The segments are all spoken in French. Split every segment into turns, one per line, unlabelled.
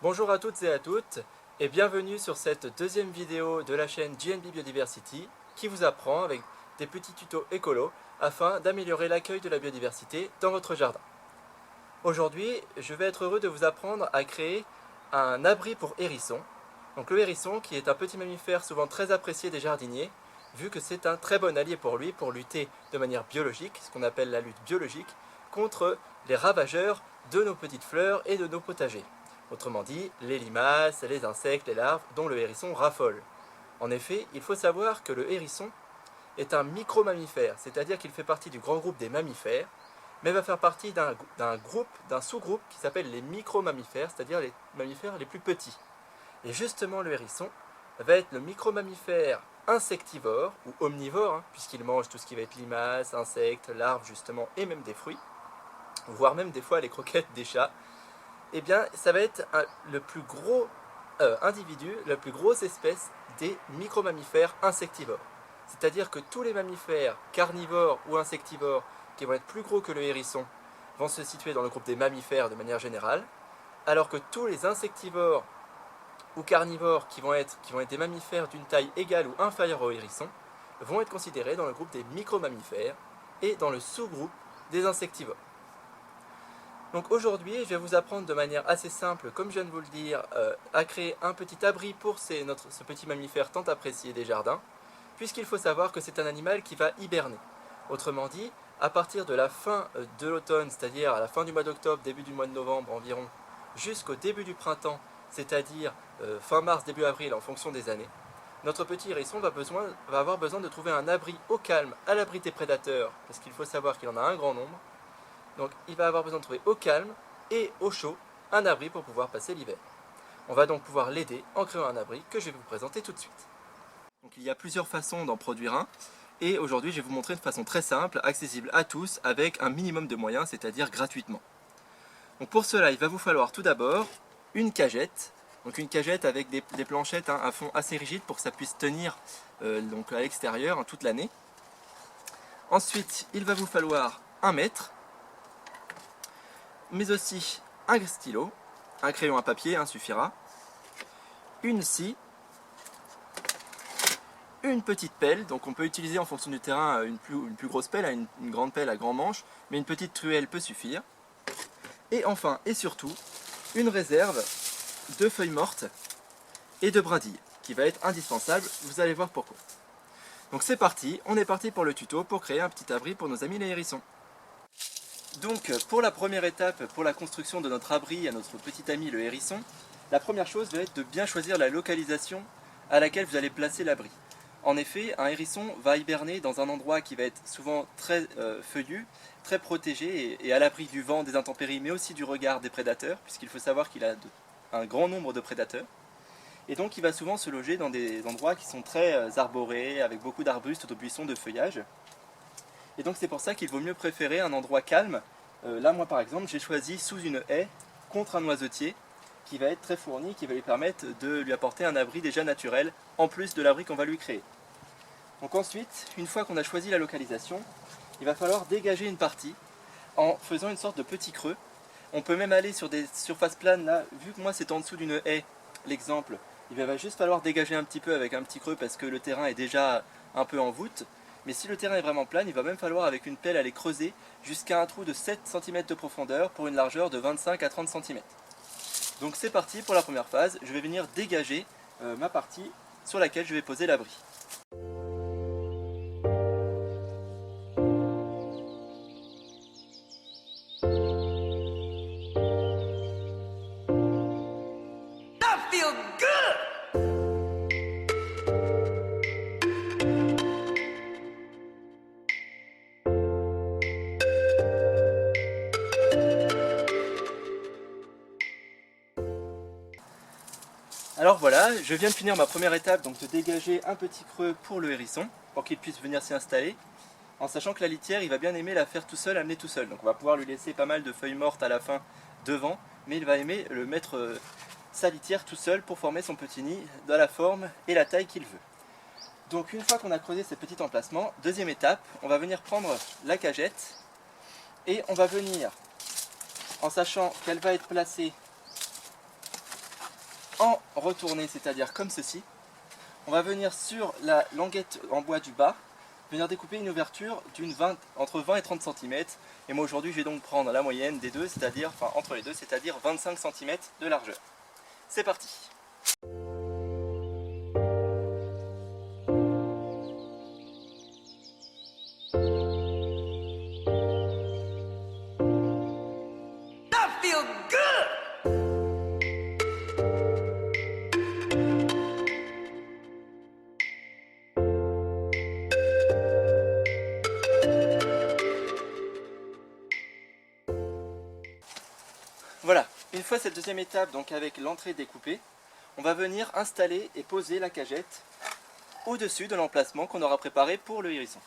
Bonjour à toutes et à toutes et bienvenue sur cette deuxième vidéo de la chaîne JNB Biodiversity qui vous apprend avec des petits tutos écolos afin d'améliorer l'accueil de la biodiversité dans votre jardin. Aujourd'hui, je vais être heureux de vous apprendre à créer un abri pour hérissons. Donc le hérisson qui est un petit mammifère souvent très apprécié des jardiniers vu que c'est un très bon allié pour lui pour lutter de manière biologique, ce qu'on appelle la lutte biologique, contre les ravageurs de nos petites fleurs et de nos potagers. Autrement dit, les limaces, les insectes, les larves dont le hérisson raffole. En effet, il faut savoir que le hérisson est un micro-mammifère, c'est-à-dire qu'il fait partie du grand groupe des mammifères, mais va faire partie d'un sous-groupe qui s'appelle les micro-mammifères, c'est-à-dire les mammifères les plus petits. Et justement, le hérisson va être le micro-mammifère insectivore ou omnivore, puisqu'il mange tout ce qui va être limaces, insectes, larves justement, et même des fruits, voire même des fois les croquettes des chats. Eh bien, ça va être le plus gros individu, la plus grosse espèce des micro-mammifères insectivores. C'est-à-dire que tous les mammifères carnivores ou insectivores qui vont être plus gros que le hérisson vont se situer dans le groupe des mammifères de manière générale, alors que tous les insectivores ou carnivores qui vont être des mammifères d'une taille égale ou inférieure au hérisson vont être considérés dans le groupe des micro-mammifères et dans le sous-groupe des insectivores. Donc aujourd'hui, je vais vous apprendre de manière assez simple, comme je viens de vous le dire, à créer un petit abri pour ce petit mammifère tant apprécié des jardins, puisqu'il faut savoir que c'est un animal qui va hiberner. Autrement dit, à partir de la fin de l'automne, c'est-à-dire à la fin du mois d'octobre, début du mois de novembre environ, jusqu'au début du printemps, c'est-à-dire fin mars, début avril en fonction des années, notre petit hérisson va avoir besoin de trouver un abri au calme, à l'abri des prédateurs, parce qu'il faut savoir qu'il en a un grand nombre. Donc il va avoir besoin de trouver au calme et au chaud un abri pour pouvoir passer l'hiver. On va donc pouvoir l'aider en créant un abri que je vais vous présenter tout de suite. Donc il y a plusieurs façons d'en produire un, et aujourd'hui je vais vous montrer de façon très simple, accessible à tous, avec un minimum de moyens, c'est-à-dire gratuitement. Donc pour cela, il va vous falloir tout d'abord une cagette, donc une cagette avec des planchettes à fond assez rigide pour que ça puisse tenir donc à l'extérieur toute l'année. Ensuite, il va vous falloir un mètre, mais aussi un stylo, un crayon à papier suffira, une scie, une petite pelle, donc on peut utiliser en fonction du terrain une plus grosse pelle, une grande pelle à grand manche, mais une petite truelle peut suffire. Et enfin, et surtout, une réserve de feuilles mortes et de brindilles, qui va être indispensable, vous allez voir pourquoi. Donc c'est parti, on est parti pour le tuto pour créer un petit abri pour nos amis les hérissons. Donc pour la première étape, pour la construction de notre abri à notre petit ami le hérisson, la première chose va être de bien choisir la localisation à laquelle vous allez placer l'abri. En effet, un hérisson va hiberner dans un endroit qui va être souvent très feuillu, très protégé et à l'abri du vent, des intempéries, mais aussi du regard des prédateurs, puisqu'il faut savoir qu'il a un grand nombre de prédateurs. Et donc il va souvent se loger dans des endroits qui sont très arborés, avec beaucoup d'arbustes, de buissons, de feuillage. Et donc c'est pour ça qu'il vaut mieux préférer un endroit calme. Là moi par exemple j'ai choisi sous une haie contre un noisetier qui va être très fourni, qui va lui permettre de lui apporter un abri déjà naturel en plus de l'abri qu'on va lui créer. Donc ensuite, une fois qu'on a choisi la localisation, il va falloir dégager une partie en faisant une sorte de petit creux. On peut même aller sur des surfaces planes là, vu que moi c'est en dessous d'une haie, l'exemple, il va juste falloir dégager un petit peu avec un petit creux parce que le terrain est déjà un peu en voûte. Mais si le terrain est vraiment plane, il va même falloir avec une pelle aller creuser jusqu'à un trou de 7 cm de profondeur pour une largeur de 25 à 30 cm. Donc c'est parti pour la première phase, je vais venir dégager ma partie sur laquelle je vais poser l'abri. Alors voilà, je viens de finir ma première étape, donc de dégager un petit creux pour le hérisson, pour qu'il puisse venir s'y installer, en sachant que la litière, il va bien aimer la faire tout seul, amener tout seul. Donc on va pouvoir lui laisser pas mal de feuilles mortes à la fin devant, mais il va aimer le mettre sa litière tout seul pour former son petit nid dans la forme et la taille qu'il veut. Donc une fois qu'on a creusé ce petit emplacement, deuxième étape, on va venir prendre la cagette et on va venir, en sachant qu'elle va être placée en retourné, c'est-à-dire comme ceci. On va venir sur la languette en bois du bas, venir découper une ouverture entre 20 et 30 cm. Et moi aujourd'hui je vais donc prendre la moyenne des deux, c'est-à-dire, enfin entre les deux, c'est-à-dire 25 cm de largeur. C'est parti! Voilà, une fois cette deuxième étape, donc avec l'entrée découpée, on va venir installer et poser la cagette au-dessus de l'emplacement qu'on aura préparé pour le hérisson.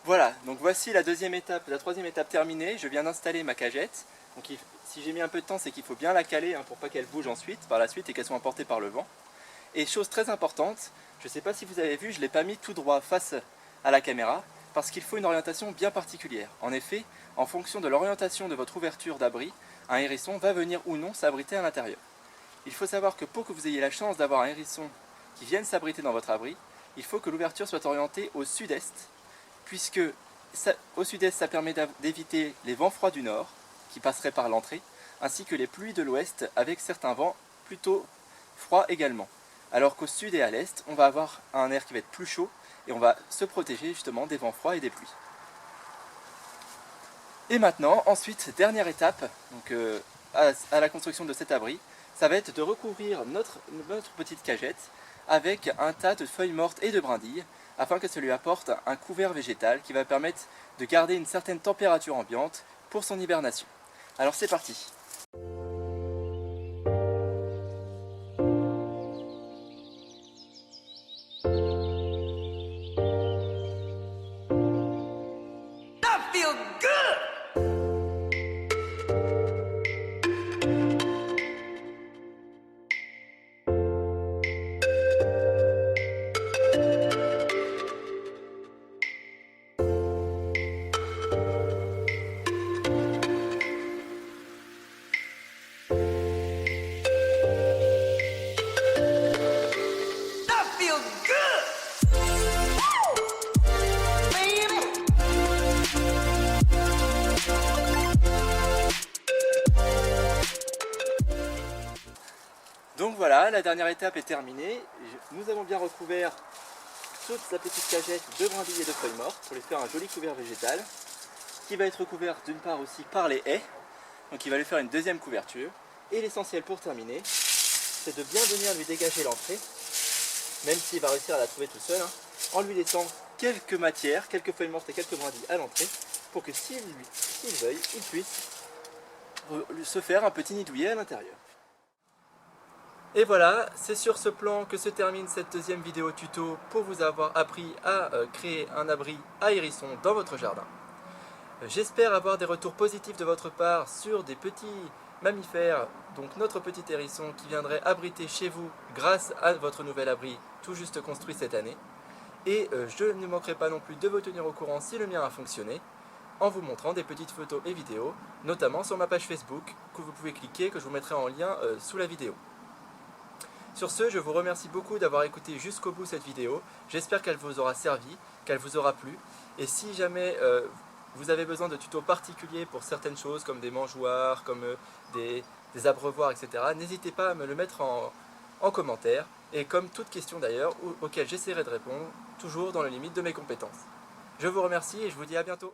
Voilà, donc voici la deuxième étape, la troisième étape terminée. Je viens d'installer ma cagette. Donc si j'ai mis un peu de temps, c'est qu'il faut bien la caler pour pas qu'elle bouge ensuite, par la suite, et qu'elle soit emportée par le vent. Et chose très importante, je ne sais pas si vous avez vu, je ne l'ai pas mis tout droit face à la caméra, parce qu'il faut une orientation bien particulière. En effet, en fonction de l'orientation de votre ouverture d'abri, un hérisson va venir ou non s'abriter à l'intérieur. Il faut savoir que pour que vous ayez la chance d'avoir un hérisson qui vienne s'abriter dans votre abri, il faut que l'ouverture soit orientée au sud-est, puisque au sud-est ça permet d'éviter les vents froids du nord, qui passeraient par l'entrée, ainsi que les pluies de l'ouest avec certains vents plutôt froids également. Alors qu'au sud et à l'est, on va avoir un air qui va être plus chaud et on va se protéger justement des vents froids et des pluies. Et maintenant, ensuite, dernière étape donc, à la construction de cet abri, ça va être de recouvrir notre petite cagette avec un tas de feuilles mortes et de brindilles afin que ça lui apporte un couvert végétal qui va permettre de garder une certaine température ambiante pour son hibernation. Alors c'est parti! Donc voilà, la dernière étape est terminée. Nous avons bien recouvert toute la petite cagette de brindilles et de feuilles mortes pour lui faire un joli couvert végétal qui va être recouvert d'une part aussi par les haies, donc il va lui faire une deuxième couverture. Et l'essentiel pour terminer, c'est de bien venir lui dégager l'entrée, même s'il va réussir à la trouver tout seul, en lui laissant quelques matières, quelques feuilles mortes et quelques brindilles à l'entrée, pour que s'il veuille, il puisse se faire un petit nidouillet à l'intérieur. Et voilà, c'est sur ce plan que se termine cette deuxième vidéo tuto pour vous avoir appris à créer un abri à hérisson dans votre jardin. J'espère avoir des retours positifs de votre part sur des petits mammifères, donc notre petit hérisson qui viendrait abriter chez vous grâce à votre nouvel abri tout juste construit cette année. Et je ne manquerai pas non plus de vous tenir au courant si le mien a fonctionné, en vous montrant des petites photos et vidéos, notamment sur ma page Facebook, que vous pouvez cliquer, que je vous mettrai en lien sous la vidéo. Sur ce, je vous remercie beaucoup d'avoir écouté jusqu'au bout cette vidéo. J'espère qu'elle vous aura servi, qu'elle vous aura plu. Et si jamais vous avez besoin de tutos particuliers pour certaines choses, comme des mangeoires, comme des abreuvoirs, etc., n'hésitez pas à me le mettre en commentaire. Et comme toute question d'ailleurs, auxquelles j'essaierai de répondre, toujours dans les limites de mes compétences. Je vous remercie et je vous dis à bientôt.